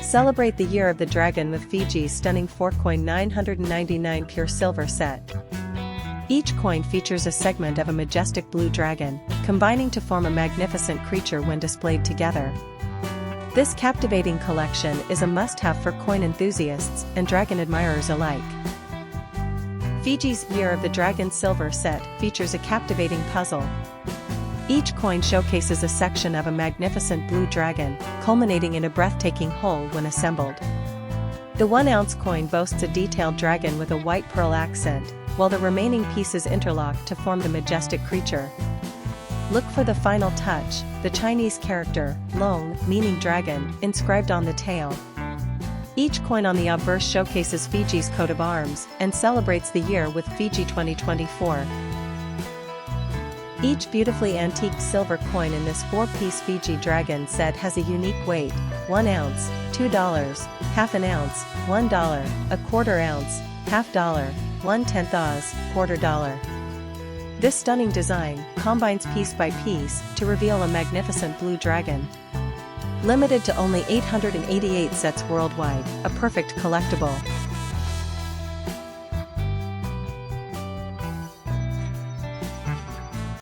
Celebrate the Year of the Dragon with Fiji's stunning 4-coin 999 pure silver set. Each coin features a segment of a majestic blue dragon, combining to form a magnificent creature when displayed together. This captivating collection is a must-have for coin enthusiasts and dragon admirers alike. Fiji's Year of the Dragon silver set features a captivating puzzle. Each coin showcases a section of a magnificent blue dragon, culminating in a breathtaking whole when assembled. The 1-ounce coin boasts a detailed dragon with a white pearl accent, while the remaining pieces interlock to form the majestic creature. Look for the final touch, the Chinese character, long, meaning dragon, inscribed on the tail. Each coin on the obverse showcases Fiji's coat of arms and celebrates the year with Fiji 2024. Each beautifully antique silver coin in this 4-piece Fiji dragon set has a unique weight: 1 ounce, $2, half an ounce, $1, a quarter ounce, $half, 1/10 oz, $quarter. This stunning design combines piece by piece to reveal a magnificent blue dragon. Limited to only 888 sets worldwide, a perfect collectible.